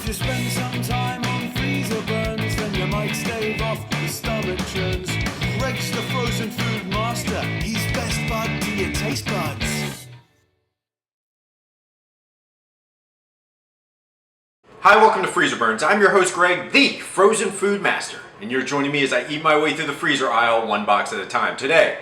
If you spend some time on Freezerburns, then you might stave off the stomach churns. Greg's the frozen food master. He's best bud to your taste buds. Hi, welcome to Freezerburns. I'm your host, Greg, the frozen food master, and you're joining me as I eat my way through the freezer aisle one box at a time. Today,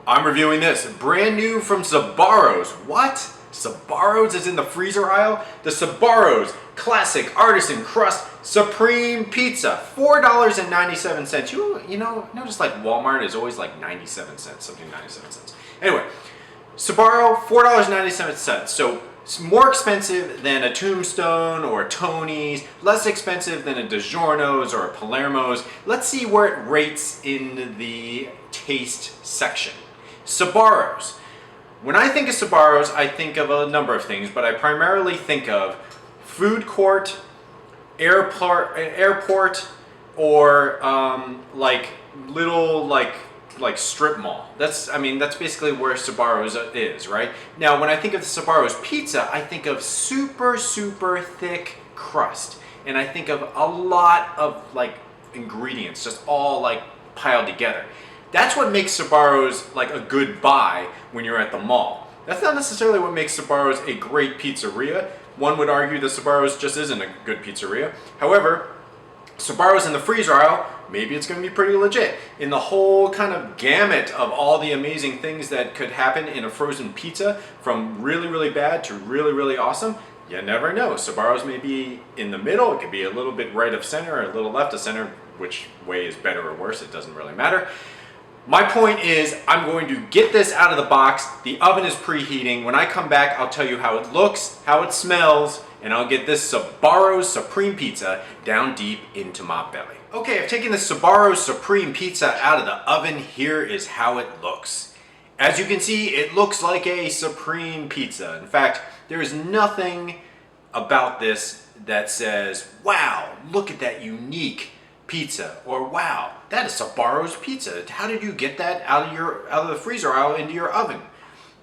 I'm reviewing this, brand new from Sbarro's. What? Sbarro's is in the freezer aisle? The Sbarro's Classic Artisan Crust Supreme Pizza, $4.97. You know, notice like Walmart is always like 97 cents, something 97 cents. Anyway, Sbarro, $4.97. So it's more expensive than a Tombstone or a Tony's, less expensive than a DiGiorno's or a Palermo's. Let's see where it rates in the taste section. Sbarro's. When I think of Sbarro's, I think of a number of things, but I primarily think of food court, airport, or like little like strip mall. That's basically where Sbarro's is, right? Now, when I think of the Sbarro's pizza, I think of super thick crust, and I think of a lot of like ingredients just all like piled together. That's what makes Sbarro's like a good buy when you're at the mall. That's not necessarily what makes Sbarro's a great pizzeria. One would argue that Sbarro's just isn't a good pizzeria. However, Sbarro's in the freezer aisle, maybe it's going to be pretty legit. In the whole kind of gamut of all the amazing things that could happen in a frozen pizza, from really bad to really awesome, you never know. Sbarro's may be in the middle, it could be a little bit right of center or a little left of center. Which way is better or worse, it doesn't really matter. My point is, I'm going to get this out of the box. The oven is preheating. When I come back, I'll tell you how it looks, how it smells, and I'll get this Sbarro's Supreme Pizza down deep into my belly. Okay, I've taken the Sbarro's Supreme Pizza out of the oven. Here is how it looks. As you can see, it looks like a Supreme Pizza. In fact, there is nothing about this that says, wow, look at that unique pizza, or wow, that is Sbarro's pizza. How did you get that out of the freezer aisle into your oven?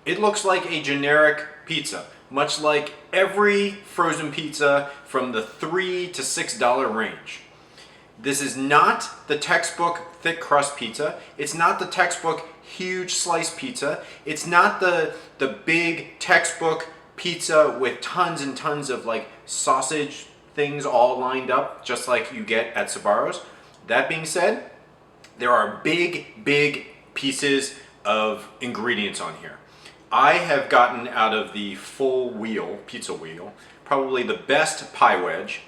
It looks like a generic pizza, much like every frozen pizza from the $3 to $6 range. This is not the textbook thick crust pizza. It's not the textbook huge slice pizza. It's not the big textbook pizza with tons and tons of like sausage things all lined up, just like you get at Sbarro's. That being said, there are big pieces of ingredients on here. I have gotten out of the full wheel, pizza wheel, probably the best pie wedge,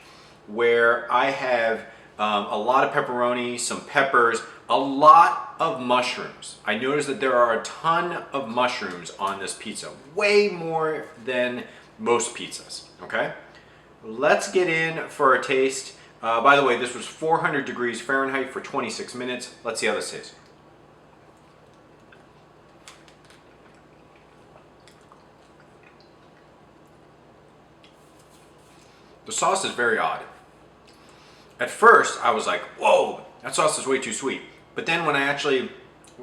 where I have a lot of pepperoni, some peppers, a lot of mushrooms. I noticed that there are a ton of mushrooms on this pizza, way more than most pizzas, okay? Let's get in for a taste. By the way, this was 400 degrees Fahrenheit for 26 minutes. Let's see how this tastes. The sauce is very odd. At first, I was like, whoa, that sauce is way too sweet. But then when I actually,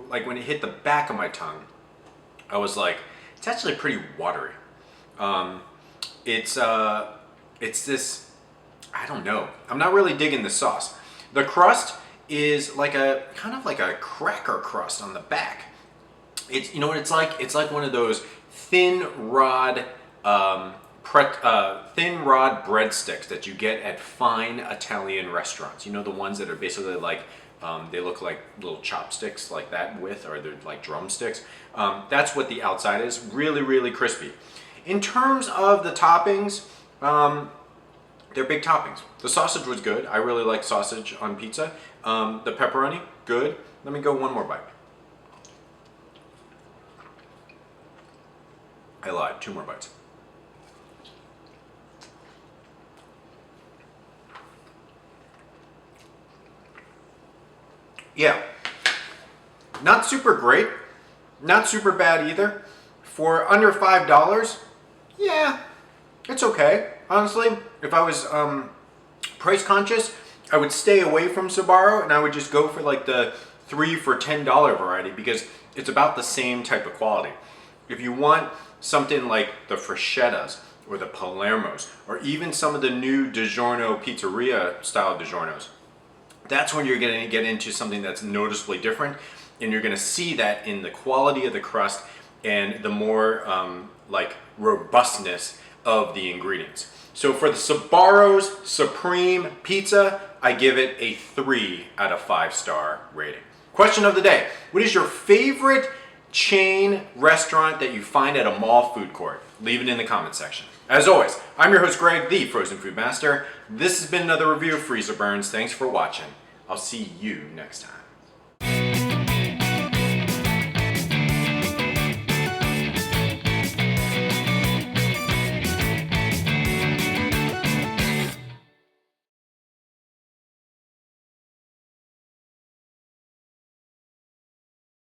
like when it hit the back of my tongue, I was like, it's actually pretty watery. It's this, I don't know. I'm not really digging the sauce. The crust is like a kind of like a cracker crust on the back. It's, you know what it's like? It's like one of those thin rod breadsticks that you get at fine Italian restaurants. You know, the ones that are basically like they look like little chopsticks like that with, or they're like drumsticks. That's what the outside is. Really crispy. In terms of the toppings, they're big toppings. The sausage was good. I really like sausage on pizza. The pepperoni, good. Let me go one more bite. I lied, 2 more bites. Yeah, not super great, not super bad either. For under $5, yeah, it's okay. Honestly, if I was price conscious, I would stay away from Sbarro and I would just go for like the 3 for $10 variety, because it's about the same type of quality. If you want something like the Freschettas or the Palermos, or even some of the new DiGiorno pizzeria style DiGiornos. That's when you're going to get into something that's noticeably different, and you're going to see that in the quality of the crust and the more like robustness of the ingredients. So for the Sbarro's Supreme Pizza, I give it a 3 out of 5-star rating. Question of the day: what is your favorite chain restaurant that you find at a mall food court? Leave it in the comment section. As always, I'm your host Greg, the Frozen Food Master. This has been another review of Freezerburns. Thanks for watching. I'll see you next time.